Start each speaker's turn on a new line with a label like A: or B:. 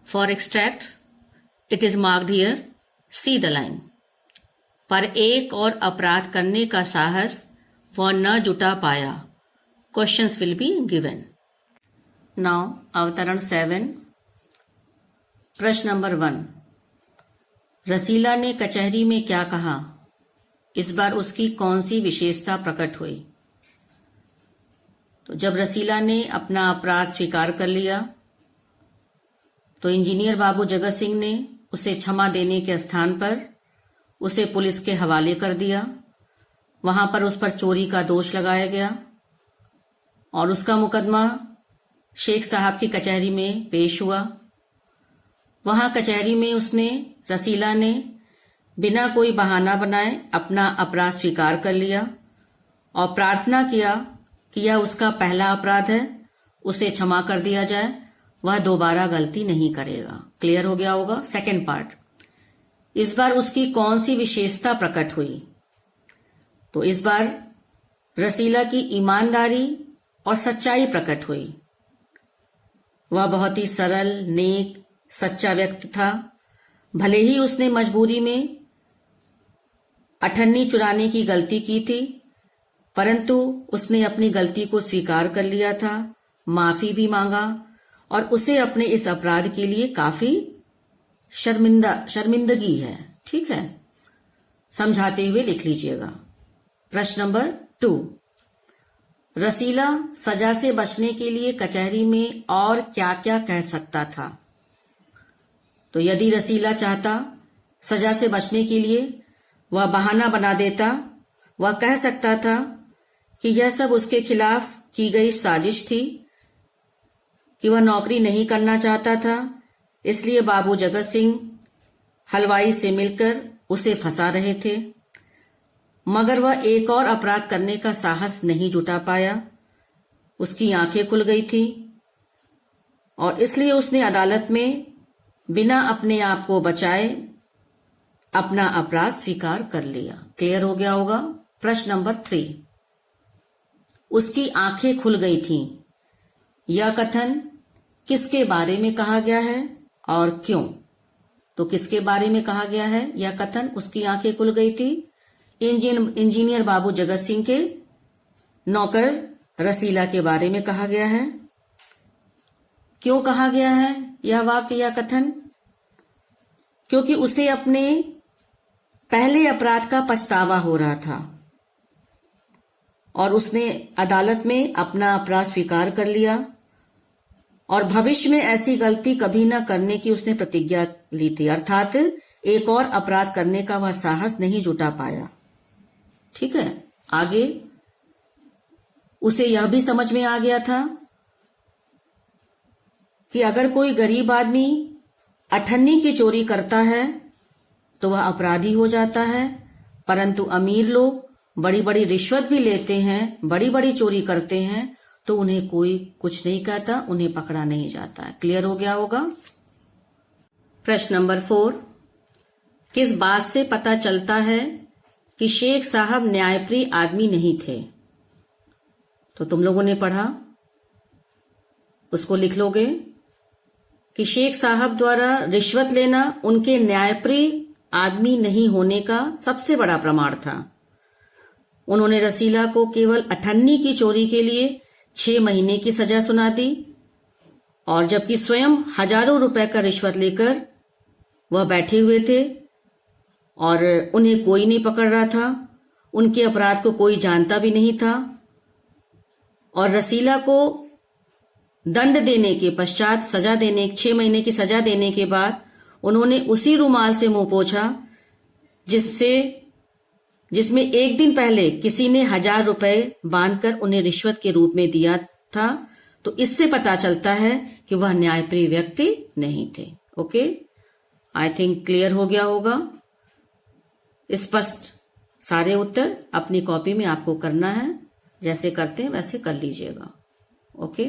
A: For extract it is marked here, see the line. पर एक और अपराध करने का साहस वह न जुटा पाया। Questions will be given. Now अवतरण 7। प्रश्न नंबर 1, रसीला ने कचहरी में क्या कहा? इस बार उसकी कौन सी विशेषता प्रकट हुई? तो जब रसीला ने अपना अपराध स्वीकार कर लिया तो इंजीनियर बाबू जगत सिंह ने उसे क्षमा देने के स्थान पर उसे पुलिस के हवाले कर दिया। वहां पर उस पर चोरी का दोष लगाया गया और उसका मुकदमा शेख साहब की कचहरी में पेश हुआ। वहां कचहरी में रसीला ने बिना कोई बहाना बनाए अपना अपराध स्वीकार कर लिया और प्रार्थना किया कि यह उसका पहला अपराध है, उसे क्षमा कर दिया जाए, वह दोबारा गलती नहीं करेगा। क्लियर हो गया होगा। सेकंड पार्ट, इस बार उसकी कौन सी विशेषता प्रकट हुई? तो इस बार रसीला की ईमानदारी और सच्चाई प्रकट हुई। वह बहुत ही सरल, नेक, सच्चा व्यक्ति था। भले ही उसने मजबूरी में अठन्नी चुराने की गलती की थी, परंतु उसने अपनी गलती को स्वीकार कर लिया था, माफी भी मांगा और उसे अपने इस अपराध के लिए काफी शर्मिंदगी है। ठीक है, समझाते हुए लिख लीजिएगा। प्रश्न नंबर 2, रसीला सजा से बचने के लिए कचहरी में और क्या क्या कह सकता था? तो यदि रसीला चाहता सजा से बचने के लिए, वह बहाना बना देता। वह कह सकता था कि यह सब उसके खिलाफ की गई साजिश थी, कि वह नौकरी नहीं करना चाहता था, इसलिए बाबू जगत सिंह हलवाई से मिलकर उसे फंसा रहे थे। मगर वह एक और अपराध करने का साहस नहीं जुटा पाया। उसकी आंखें खुल गई थी और इसलिए उसने अदालत में बिना अपने आप को बचाए अपना अपराध स्वीकार कर लिया। क्लियर हो गया होगा। प्रश्न नंबर 3, उसकी आंखें खुल गई थीं। यह कथन किसके बारे में कहा गया है और क्यों? तो किसके बारे में कहा गया है यह कथन, उसकी आंखें खुल गई थी? इंजीनियर बाबू जगत सिंह के नौकर रसीला के बारे में कहा गया है। क्यों कहा गया है यह वाक्य, यह कथन? क्योंकि उसे अपने पहले अपराध का पछतावा हो रहा था और उसने अदालत में अपना अपराध स्वीकार कर लिया और भविष्य में ऐसी गलती कभी न करने की उसने प्रतिज्ञा ली थी, अर्थात एक और अपराध करने का वह साहस नहीं जुटा पाया। ठीक है, आगे उसे यह भी समझ में आ गया था कि अगर कोई गरीब आदमी अठन्नी की चोरी करता है तो वह अपराधी हो जाता है, परंतु अमीर लोग बड़ी बड़ी रिश्वत भी लेते हैं, बड़ी बड़ी चोरी करते हैं, तो उन्हें कोई कुछ नहीं कहता, उन्हें पकड़ा नहीं जाता है। क्लियर हो गया होगा। प्रश्न नंबर 4, किस बात से पता चलता है कि शेख साहब न्यायप्रिय आदमी नहीं थे? तो तुम लोगों ने पढ़ा, उसको लिख लोगे कि शेख साहब द्वारा रिश्वत लेना उनके न्यायप्रिय आदमी नहीं होने का सबसे बड़ा प्रमाण था। उन्होंने रसीला को केवल अठन्नी की चोरी के लिए 6 महीने की सजा सुना दी और जबकि स्वयं हजारों रुपए का रिश्वत लेकर वह बैठे हुए थे और उन्हें कोई नहीं पकड़ रहा था, उनके अपराध को कोई जानता भी नहीं था। और रसीला को दंड देने के पश्चात 6 महीने की सजा देने के बाद उन्होंने उसी रुमाल से मुंह पोंछा जिसमें एक दिन पहले किसी ने 1000 रुपए बांधकर उन्हें रिश्वत के रूप में दिया था। तो इससे पता चलता है कि वह न्यायप्रिय व्यक्ति नहीं थे। ओके, आई थिंक क्लियर हो गया होगा। स्पष्ट सारे उत्तर अपनी कॉपी में आपको करना है, जैसे करते हैं वैसे कर लीजिएगा। ओके।